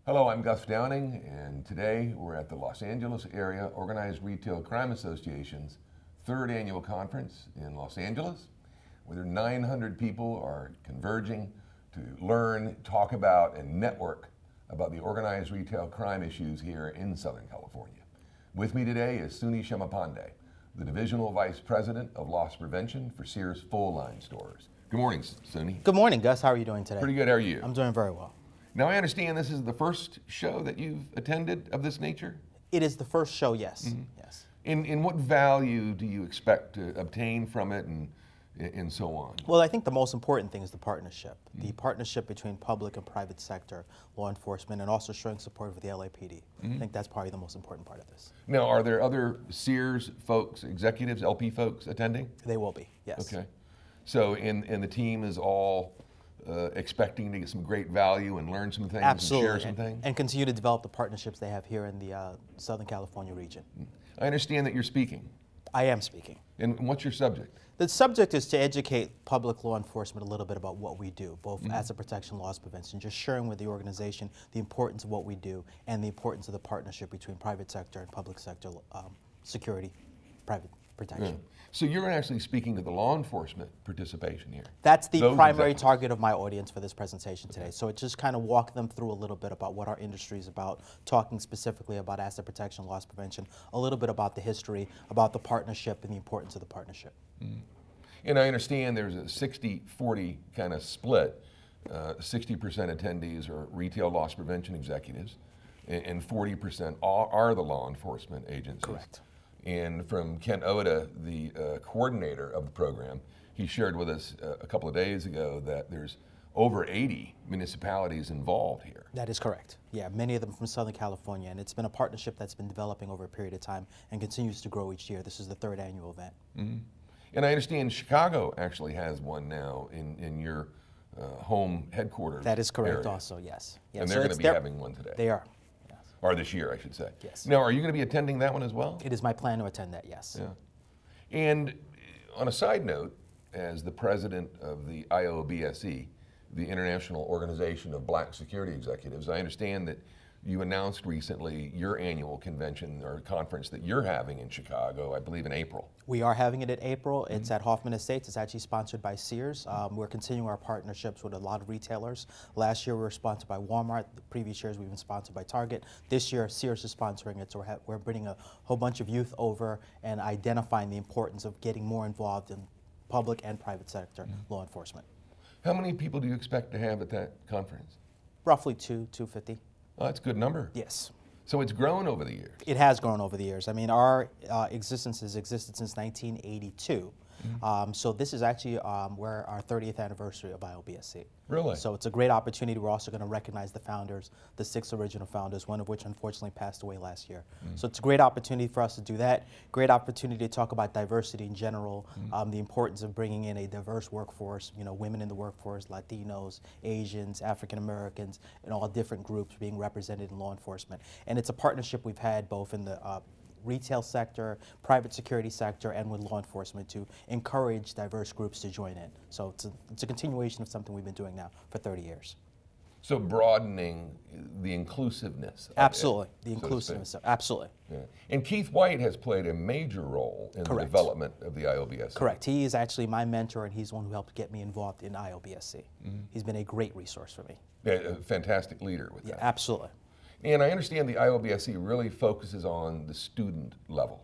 Hello, I'm Gus Downing, and today we're at the Los Angeles Area Organized Retail Crime Association's third annual conference in Los Angeles, where 900 people are converging to learn, talk about, and network about the organized retail crime issues here in Southern California. With me today is Suni Shamapande, the Divisional Vice President of Loss Prevention for Sears full-line stores. Good morning, Suni. Good morning, Gus. How are you doing today? Pretty good. How are you? I'm doing very well. Now, I understand this is the first show that you've attended of this nature? It is the first show, yes. Mm-hmm. Yes. In what value do you expect to obtain from it and so on? Well, I think the most important thing is the partnership. The partnership between public and private sector, law enforcement, and also showing support for the LAPD. I think that's probably the most important part of this. Now, are there other Sears folks, executives, LP folks attending? They will be, yes. Okay. So, and the team is all expecting to get some great value and learn some things Absolutely. And share some things? And continue to develop the partnerships they have here in the Southern California region. I understand that you're speaking. I am speaking. And what's your subject? The subject is to educate public law enforcement a little bit about what we do, both asset protection, loss prevention, just sharing with the organization the importance of what we do and the importance of the partnership between private sector and public sector security, private protection. Yeah. So you're actually speaking to the law enforcement participation here. That's the primary target of my audience for this presentation today. So it just kind of walk them through a little bit about what our industry is about, talking specifically about asset protection, loss prevention, a little bit about the history, about the partnership and the importance of the partnership. And I understand there's a 60-40 kind of split. 60% attendees are retail loss prevention executives, and 40% are the law enforcement agencies. Correct. And from Kent Oda, the coordinator of the program, he shared with us a couple of days ago that there's over 80 municipalities involved here. That is correct. Yeah, many of them from Southern California, and it's been a partnership that's been developing over a period of time and continues to grow each year. This is the third annual event. And I understand Chicago actually has one now in your home headquarters. That is correct area. Also, yes. And they're going to be having one today. They are. Or this year, I should say. Yes. Now, are you going to be attending that one as well? It is my plan to attend that, yes. Yeah. And on a side note, as the president of the IOBSE, the International Organization of Black Security Executives, I understand that you announced recently your annual convention or conference that you're having in Chicago, I believe in April. We are having it in April. It's at Hoffman Estates. It's actually sponsored by Sears. We're continuing our partnerships with a lot of retailers. Last year we were sponsored by Walmart. The previous years we've been sponsored by Target. This year Sears is sponsoring it, so we're bringing a whole bunch of youth over and identifying the importance of getting more involved in public and private sector law enforcement. How many people do you expect to have at that conference? Roughly 250. Oh, that's a good number. Yes. So it's grown over the years. It has grown over the years. I mean, our existence has existed since 1982. So this is actually our 30th anniversary of IOBSE. Really? So it's a great opportunity. We're also going to recognize the founders, the 6 original founders, one of which unfortunately passed away last year. So it's a great opportunity for us to do that. Great opportunity to talk about diversity in general, the importance of bringing in a diverse workforce, you know, women in the workforce, Latinos, Asians, African Americans, and all different groups being represented in law enforcement. And it's a partnership we've had both in the retail sector, private security sector, and with law enforcement to encourage diverse groups to join in. So it's a continuation of something we've been doing now for 30 years. So broadening the inclusiveness. Absolutely, the inclusiveness. Absolutely. Yeah. And Keith White has played a major role in the development of the IOBSE. Correct. He is actually my mentor, and he's the one who helped get me involved in IOBSE. He's been a great resource for me. Yeah, a fantastic leader with that. Absolutely. And I understand the IOBSE really focuses on the student level.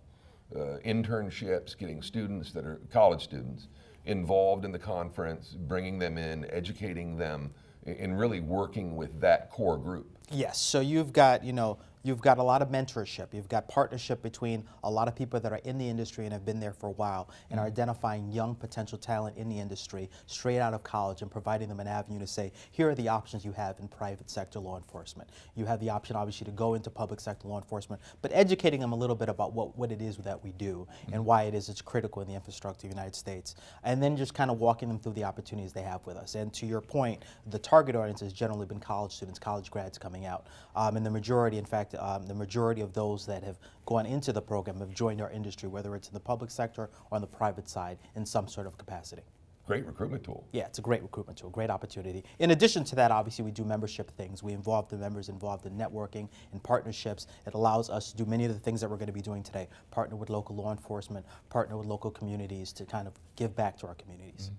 Internships, getting students that are college students involved in the conference, bringing them in, educating them, and really working with that core group. Yes, so you've got, you've got a lot of mentorship. You've got partnership between a lot of people that are in the industry and have been there for a while and are identifying young potential talent in the industry straight out of college and providing them an avenue to say, here are the options you have in private sector law enforcement. You have the option, obviously, to go into public sector law enforcement, but educating them a little bit about what it is that we do and why it's critical in the infrastructure of the United States. And then just kind of walking them through the opportunities they have with us. And to your point, the target audience has generally been college students, college grads coming out. And the majority, in fact, the majority of those that have gone into the program have joined our industry, whether it's in the public sector or on the private side in some sort of capacity. Great recruitment tool. Yeah, it's a great recruitment tool, great opportunity. In addition to that, obviously, we do membership things. We involve the members involved in networking and partnerships. It allows us to do many of the things that we're going to be doing today. Partner with local law enforcement, partner with local communities to kind of give back to our communities.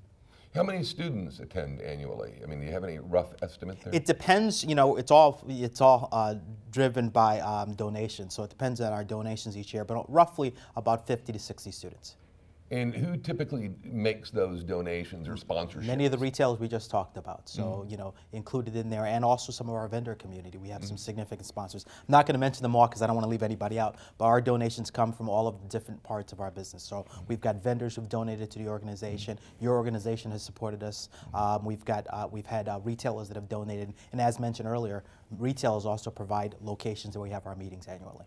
How many students attend annually? I mean, do you have any rough estimate there? It depends, you know, it's all driven by donations. So it depends on our donations each year, but roughly about 50 to 60 students. And who typically makes those donations or sponsorships? Many of the retailers we just talked about, so you know, included in there, and also some of our vendor community. We have some significant sponsors. I'm not going to mention them all because I don't want to leave anybody out, but our donations come from all of the different parts of our business. So we've got vendors who've donated to the organization. Your organization has supported us. We've had retailers that have donated, and as mentioned earlier, retailers also provide locations where we have our meetings annually.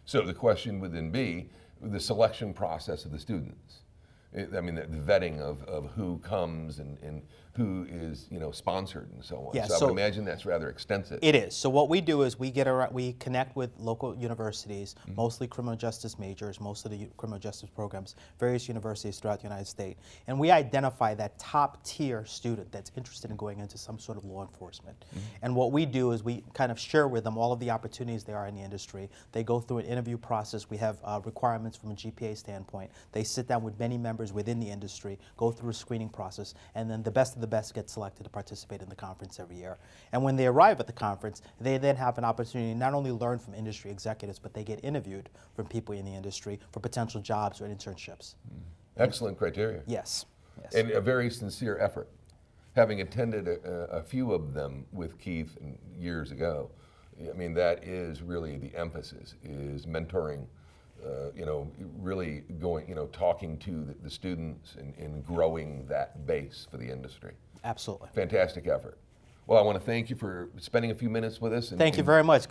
So the question would then be the selection process of the students. I mean, the vetting of who comes and who is, you know, sponsored and so on. Yeah, so I would imagine that's rather extensive. It is. So what we do is we connect with local universities, mostly criminal justice majors, most of the criminal justice programs, various universities throughout the United States, and we identify that top tier student that's interested in going into some sort of law enforcement. And what we do is we kind of share with them all of the opportunities there are in the industry. They go through an interview process. We have requirements from a GPA standpoint. They sit down with many members within the industry, go through a screening process, and then the best of the best get selected to participate in the conference every year. And when they arrive at the conference, they then have an opportunity to not only learn from industry executives, but they get interviewed from people in the industry for potential jobs or internships. Excellent criteria. Yes. Yes. And a very sincere effort. Having attended a few of them with Keith years ago, I mean, that is really the emphasis, is mentoring, you know, really going, you know, talking to the students and growing that base for the industry. Absolutely. Fantastic effort. Well, I want to thank you for spending a few minutes with us. Thank you very much.